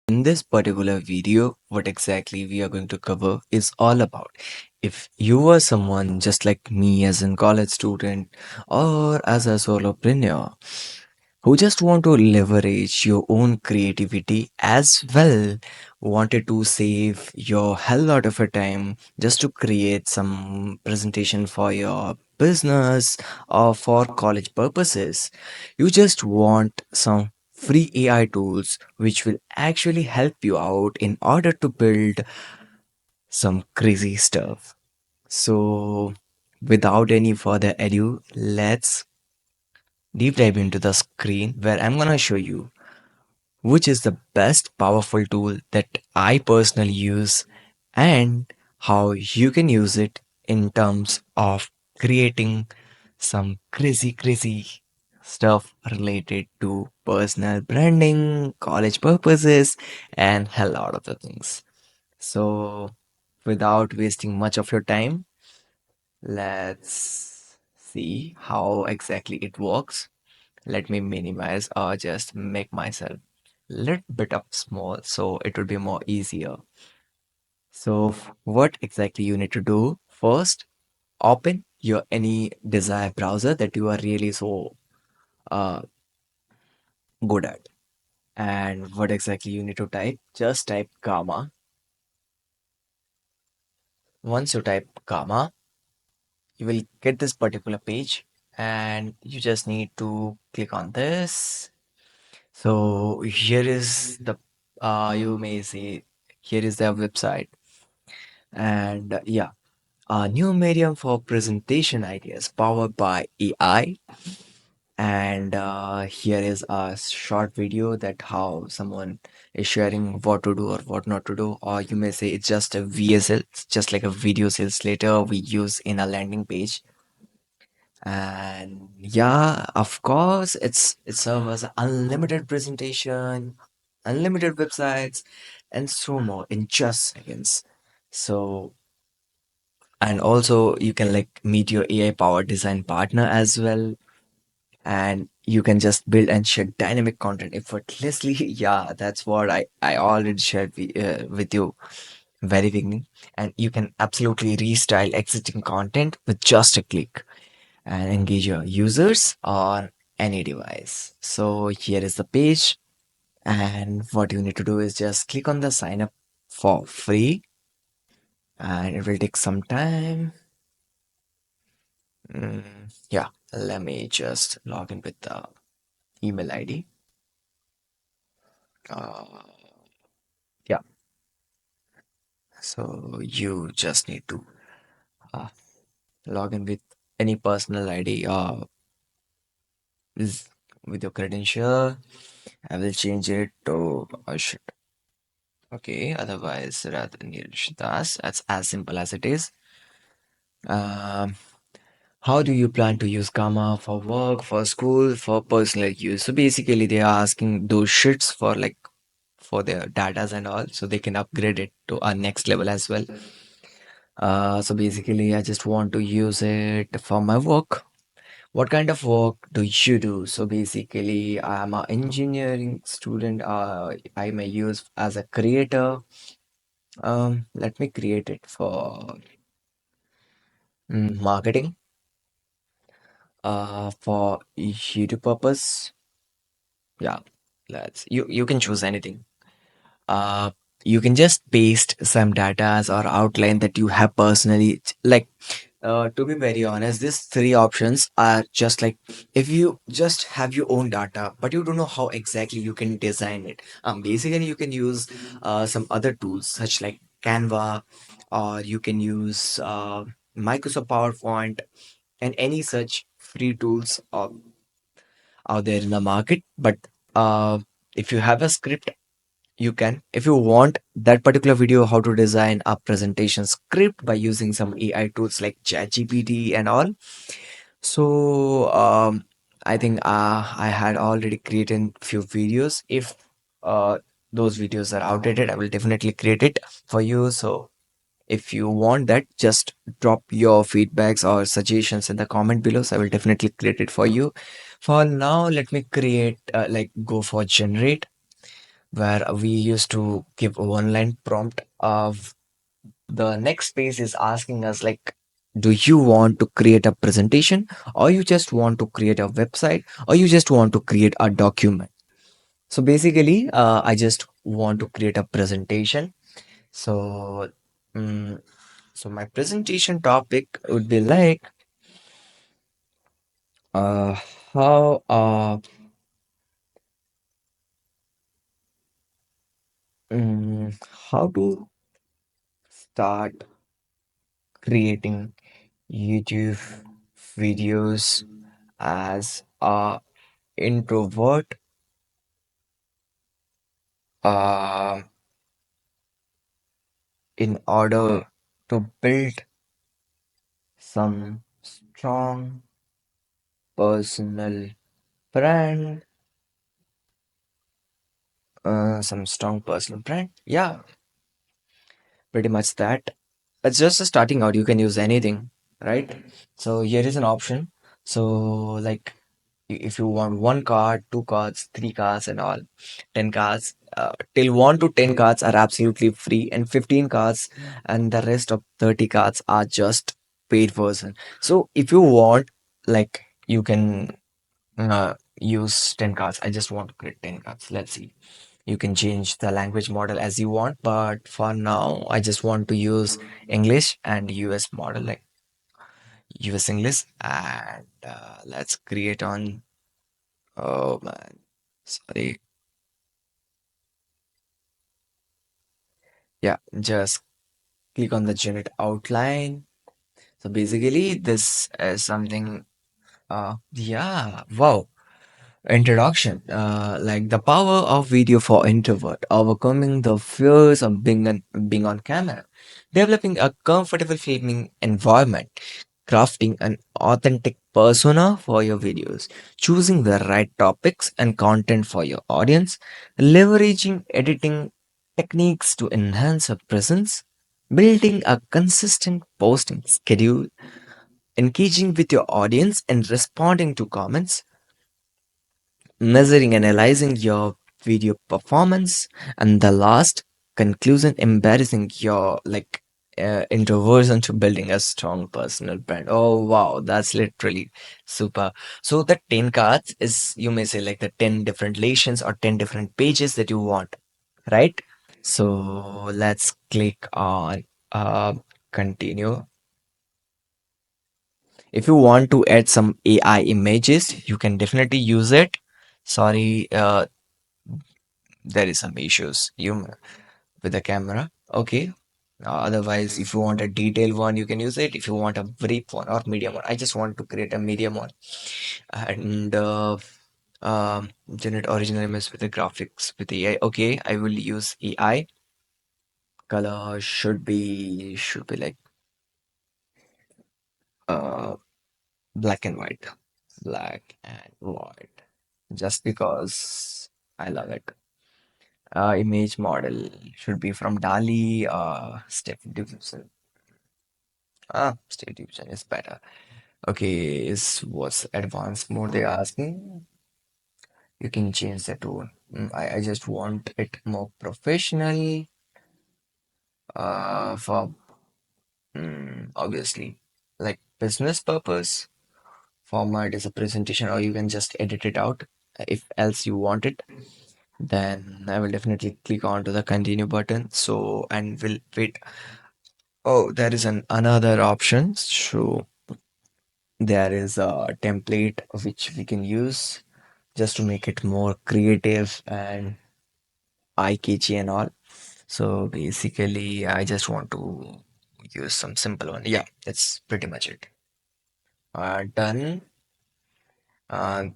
In this particular video, what exactly we are going to cover is all about if you are someone just like me as a college student or as a solopreneur who just want to leverage your own creativity as well, wanted to save your hell lot of a time just to create some presentation for your business or for college purposes. You just want some free AI tools which will actually help you out in order to build some crazy stuff. So, without any further ado, let's deep dive into the screen where I'm gonna show you which is the best powerful tool that I personally use and how you can use it in terms of creating some crazy stuff related to personal branding, college purposes, and hell lot of the things. So, without wasting much of your time, let's see how exactly it works. Let me minimize or just make myself little bit up small so it would be more easier. So what exactly you need to do first, open your any desired browser that you are really so uh, good at. And what exactly you need to type, just type gamma. Once you type gamma, you will get this particular page and you just need to click on this. So here is the you may see here is their website. And yeah, a new medium for presentation ideas powered by AI. And here is a short video that how someone is sharing what to do or what not to do. Or you may say it's just a VSL, it's just like a video sales letter we use in a landing page. And yeah, of course, it serves as unlimited presentation, unlimited websites, and so more in just seconds. So and also you can like meet your AI powered design partner as well, and you can just build and share dynamic content effortlessly. Yeah, that's what I already shared with you very beginning. And you can absolutely restyle existing content with just a click and engage your users on any device. So here is the page, and what you need to do is just click on the sign up for free, and it will take some time. Yeah, let me just log in with the email ID. Uh, yeah, so you just need to uh, log in with any personal ID is with your credential. I will change it to should okay. Otherwise, rather Niraj Das. That's as simple as it is. Um, how do you plan to use Gamma for work, for school, for personal use? So basically, they are asking those shits for like for their datas and all so they can upgrade it to our next level as well. So basically I just want to use it for my work. What kind of work do you do? So basically I'm an engineering student. I may use as a creator. Let me create it for marketing, for YouTube purpose. Yeah, let's you can choose anything. uh, you can just paste some datas or outline that you have personally like. To be very honest, these three options are just like if you just have your own data but you don't know how exactly you can design it. Basically you can use some other tools such like Canva, or you can use Microsoft PowerPoint and any such free tools out there in the market. But uh, if you have a script, you can, if you want that particular video how to design a presentation script by using some AI tools like ChatGPT and all. So I think I had already created few videos. If uh, those videos are outdated, I will definitely create it for you. So if you want that, just drop your feedbacks or suggestions in the comment below, so I will definitely create it for you. For now, let me create like go for generate. where we used to give a one line prompt of the next page is asking us like, do you want to create a presentation, or you just want to create a website, or you just want to create a document? So basically, I just want to create a presentation. So, mm, so my presentation topic would be like, uh, how mm, how to start creating YouTube videos as a introvert, uh, in order to build some strong personal brand, Yeah, pretty much that. It's just a starting out. You can use anything, right? So here is an option. So like if you want one card, two cards, three cards, and all, 10 cards, till 1 to 10 cards are absolutely free, and 15 cards and the rest of 30 cards are just paid version. So if you want, like, you can use 10 cards. I just want to create 10 cards. Let's see. You can change the language model as you want, but for now, I just want to use English and US model, like US English. And let's create on, oh man, sorry. Yeah, just click on the generate outline. So basically, this is something, yeah, wow. Introduction, like the power of video for introvert, overcoming the fears of being on camera, developing a comfortable filming environment, crafting an authentic persona for your videos, choosing the right topics and content for your audience, leveraging editing techniques to enhance your presence, building a consistent posting schedule, engaging with your audience and responding to comments, measuring, analyzing your video performance, and the last conclusion, embarrassing your introversion to building a strong personal brand. Oh wow, that's literally super. So the 10 cards is, you may say, like the 10 different relations or 10 different pages that you want, right? So let's click on continue. If you want to add some AI images, you can definitely use it. Sorry, there is some issues with the camera. Okay. Otherwise, if you want a detailed one, you can use it. If you want a brief one or medium one, I just want to create a medium one. And generate original image with the graphics with AI. Okay, I will use AI. Color should be like uh black and white, black and white, just because I love it. Image model should be from Dali. Step diffusion. Step diffusion is better. Okay, is what's advanced mode they're asking? You can change that to. I just want it more professional. For obviously, like business purpose. Format is a presentation, or you can just edit it out if else you want it. Then I will definitely click on to the continue button. So and will wait. Oh, there is an another option. So there is a template which we can use just to make it more creative and eye-catchy and all. So basically, I just want to use some simple one. Yeah, that's pretty much it. Done. Uh,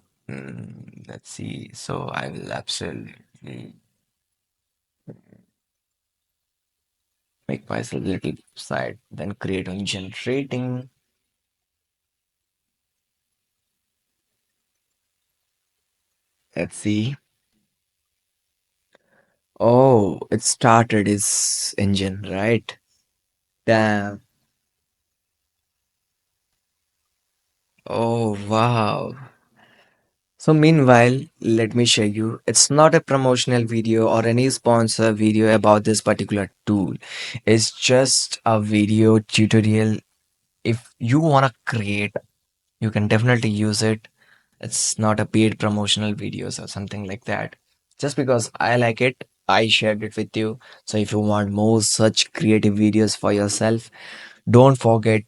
let's see. So I will absolutely make myself a little side, then create on generating. Let's see. Oh, it started its engine, right? Damn. Oh, wow. So meanwhile, let me show you. It's not a promotional video or any sponsor video about this particular tool. It's just a video tutorial. If you want to create, you can definitely use it. It's not a paid promotional videos or something like that. Just because I like it, I shared it with you. So if you want more such creative videos for yourself, don't forget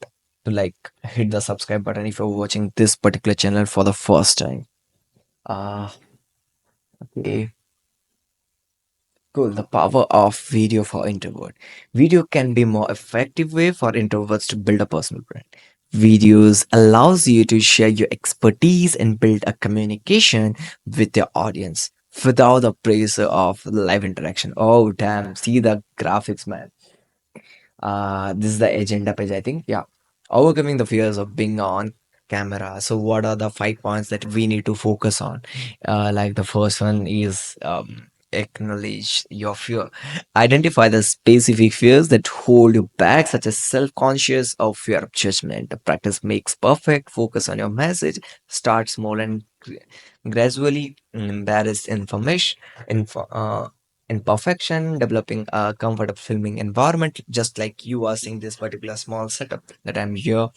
to like hit the subscribe button if you're watching this particular channel for the first time. Uh, okay. Cool. The power of video for introvert. Video can be more effective way for introverts to build a personal brand. Videos allows you to share your expertise and build a communication with your audience without the pressure of live interaction. Oh damn! See the graphics, man. This is the agenda page, I think. Yeah. Overcoming the fears of being on camera. So, what are the 5 points that we need to focus on? Like the first one is acknowledge your fear. Identify the specific fears that hold you back, such as self-conscious or fear of judgment. The practice makes perfect. Focus on your message. Start small and gradually embarrass information. Imperfection, developing a comfortable filming environment, just like you are seeing this particular small setup that I'm here,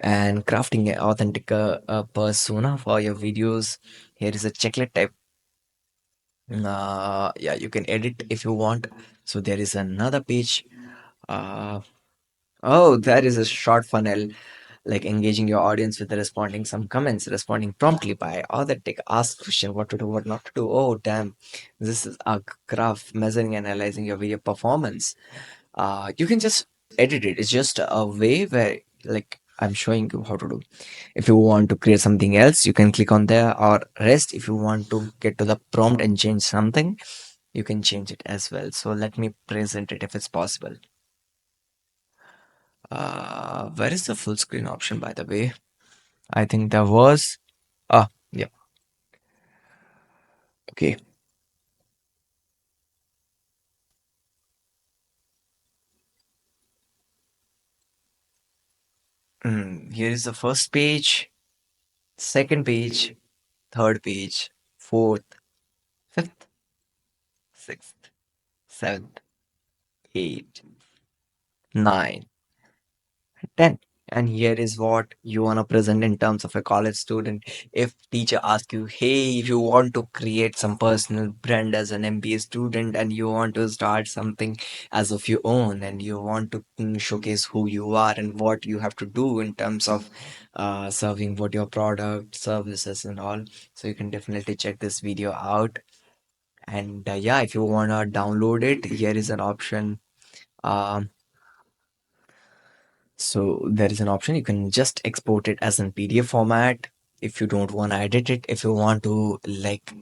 and crafting an authentic persona for your videos. Here is a checklist type. Yeah, you can edit if you want. So there is another page. Uh, oh, there is a short funnel, like engaging your audience with the responding some comments, responding promptly by authentic, ask question, what to do, what not to do. Oh, damn. This is a graph measuring and analyzing your video performance. You can just edit it. It's just a way where, like, I'm showing you how to do. If you want to create something else, you can click on there, or rest. If you want to get to the prompt and change something, you can change it as well. So let me present it if it's possible. Where is the full screen option, by the way? I think there was. Ah, yeah. Okay. Here is the first page, second page, third page, fourth, fifth, sixth, seventh, eighth, ninth, 10. And here is what you want to present in terms of a college student. If teacher asks you, hey, if you want to create some personal brand as an MBA student and you want to start something as of your own and you want to showcase who you are and what you have to do in terms of serving what your product, services and all. So you can definitely check this video out. And yeah, if you want to download it, here is an option. Um, So there is an option you can just export it as in PDF format if you don't want to edit it. If you want to like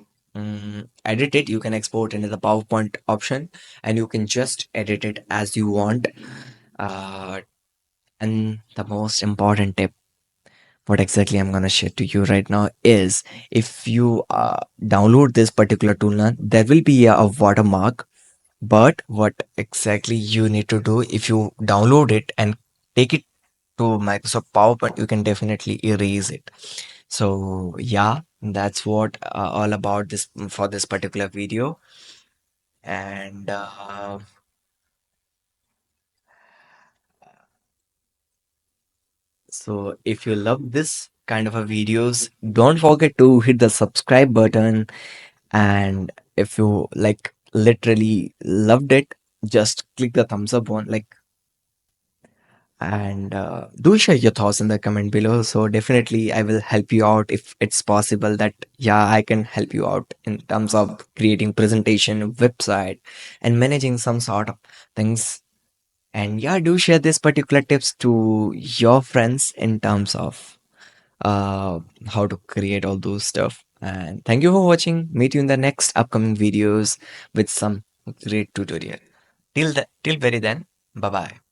edit it, you can export into the PowerPoint option and you can just edit it as you want. Uh, and the most important tip, what exactly I'm gonna share to you right now is if you download this particular tool now, there will be a watermark, but what exactly you need to do if you download it and take it to Microsoft PowerPoint, you can definitely erase it. So yeah, that's what all about this for this particular video. And so if you love this kind of a videos, don't forget to hit the subscribe button. And if you like literally loved it, just click the thumbs up one, like, and do share your thoughts in the comment below. So definitely I will help you out if it's possible that yeah, I can help you out in terms of creating presentation, website, and managing some sort of things. And yeah, do share this particular tips to your friends in terms of uh how to create all those stuff. And thank you for watching. Meet you in the next upcoming videos with some great tutorial. Till very then, bye bye.